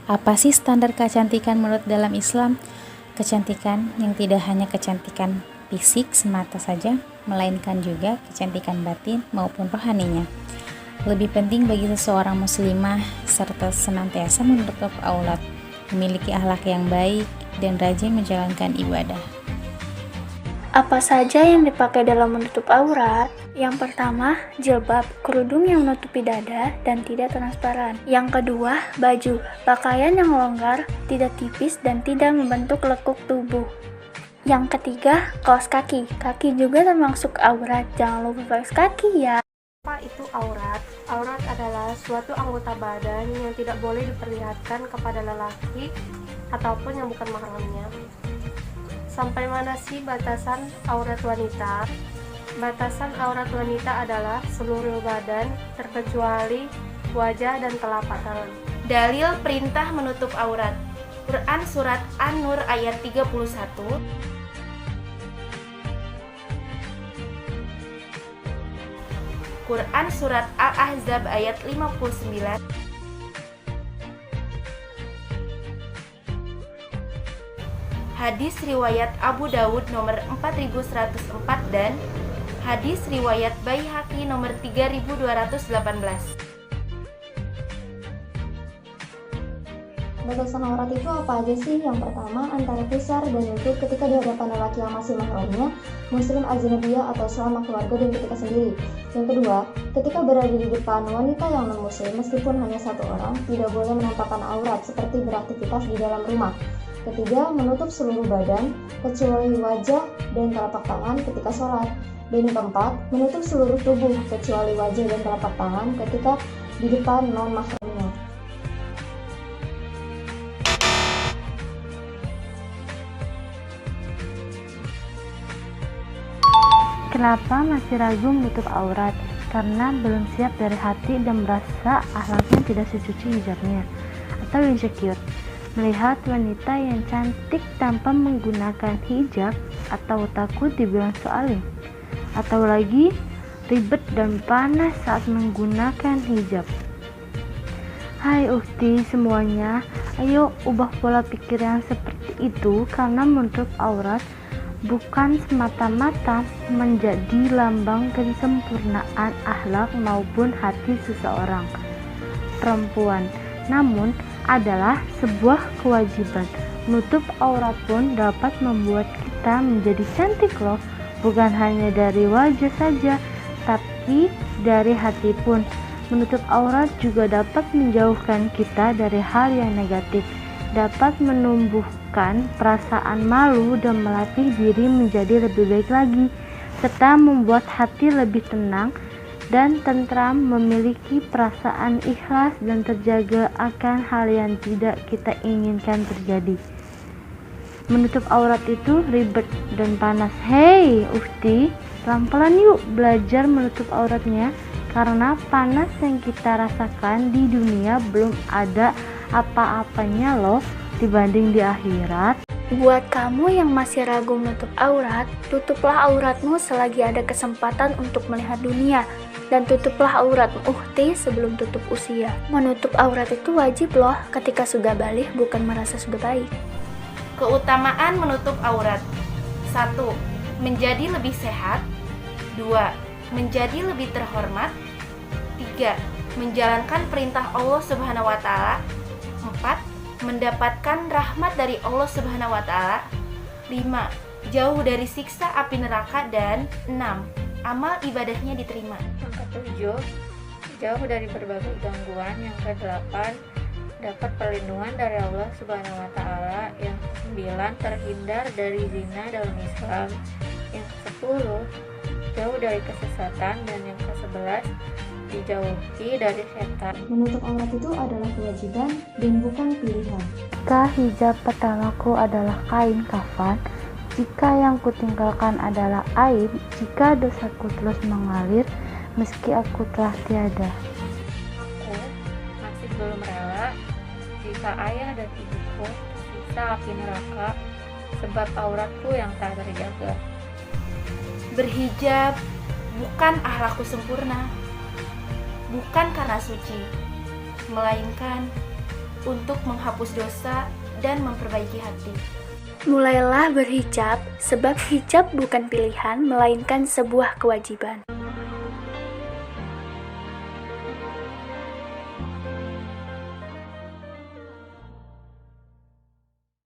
Apa sih standar kecantikan menurut dalam Islam? Kecantikan yang tidak hanya kecantikan fisik semata saja, melainkan juga kecantikan batin maupun rohaninya. Lebih penting bagi seseorang muslimah serta senantiasa menutup aurat, memiliki akhlak yang baik, dan rajin menjalankan ibadah. Apa saja yang dipakai dalam menutup aurat? Yang pertama, jilbab, kerudung yang menutupi dada dan tidak transparan. Yang kedua, baju, pakaian yang longgar, tidak tipis dan tidak membentuk lekuk tubuh. Yang ketiga, kaos kaki. Kaki juga termasuk aurat, jangan lupa kaos kaki ya. Apa itu aurat? Aurat adalah suatu anggota badan yang tidak boleh diperlihatkan kepada lelaki ataupun yang bukan mahramnya. Sampai mana sih batasan aurat wanita? Batasan aurat wanita adalah seluruh badan terkecuali wajah dan telapak tangan. Dalil perintah menutup aurat. Quran Surat An-Nur ayat 31. Quran Surat Al-Ahzab ayat 59. Hadis riwayat Abu Dawud nomor 4104 dan hadis riwayat Baihaqi nomor 3218. Batasan aurat itu apa aja sih? Yang pertama, antara pusar dan lutut ketika di hadapan lelaki yang masih mahramnya, muslim ajnabiyah atau selama keluarga dan ketika sendiri. Yang kedua, ketika berada di depan wanita yang non-muslim meskipun hanya satu orang, tidak boleh menampakkan aurat seperti beraktivitas di dalam rumah. Ketiga, menutup seluruh badan, kecuali wajah dan telapak tangan ketika sholat. Dan yang keempat, menutup seluruh tubuh, kecuali wajah dan telapak tangan ketika di depan non-mahramnya. Kenapa masih ragu menutup aurat? Karena belum siap dari hati dan merasa akhlaknya tidak sesuci hijabnya, atau insecure melihat wanita yang cantik tanpa menggunakan hijab, atau takut dibilang soalim, atau lagi ribet dan panas saat menggunakan hijab. Hai ukti semuanya, ayo ubah pola pikir yang seperti itu, karena menutup aurat bukan semata-mata menjadi lambang kesempurnaan akhlak maupun hati seseorang perempuan, namun adalah sebuah kewajiban. Menutup aurat pun dapat membuat kita menjadi cantik loh, bukan hanya dari wajah saja, tapi dari hati pun. Menutup aurat juga dapat menjauhkan kita dari hal yang negatif, dapat menumbuhkan perasaan malu dan melatih diri menjadi lebih baik lagi, serta membuat hati lebih tenang dan tentram, memiliki perasaan ikhlas dan terjaga akan hal yang tidak kita inginkan terjadi. Menutup aurat itu ribet dan panas. Hei ukti, pelan-pelan yuk belajar menutup auratnya, karena panas yang kita rasakan di dunia belum ada apa-apanya loh dibanding di akhirat. Buat kamu yang masih ragu menutup aurat, tutuplah auratmu selagi ada kesempatan untuk melihat dunia. Dan tutuplah auratmu ukti sebelum tutup usia. Menutup aurat itu wajib loh ketika sudah balik, bukan merasa sudah baik. Keutamaan menutup aurat. 1. Menjadi lebih sehat. 2. Menjadi lebih terhormat. 3. Menjalankan perintah Allah Subhanahu wa taala. 4. Mendapatkan rahmat dari Allah Subhanahu wa taala. 5. Jauh dari siksa api neraka. Dan 6. Amal ibadahnya diterima. Yang ketujuh, jauh dari berbagai gangguan. Yang kedelapan, dapat perlindungan dari Allah Subhanahu wa taala. Yang kesembilan, terhindar dari zina dalam Islam. Yang kesepuluh, jauh dari kesesatan. Dan yang kesebelas, dijauhi dari setan. Menutup aurat itu adalah kewajiban dan bukan pilihan. Jika hijab pertamaku adalah kain kafan, jika yang kutinggalkan adalah aib, jika dosaku terus mengalir meski aku telah tiada. Aku masih belum rela jika ayah dan ibuku tersiksa api neraka sebab auratku yang tak terjaga. Berhijab bukan akhlakku sempurna, bukan karena suci, melainkan untuk menghapus dosa dan memperbaiki hati. Mulailah berhijab, sebab hijab bukan pilihan, melainkan sebuah kewajiban.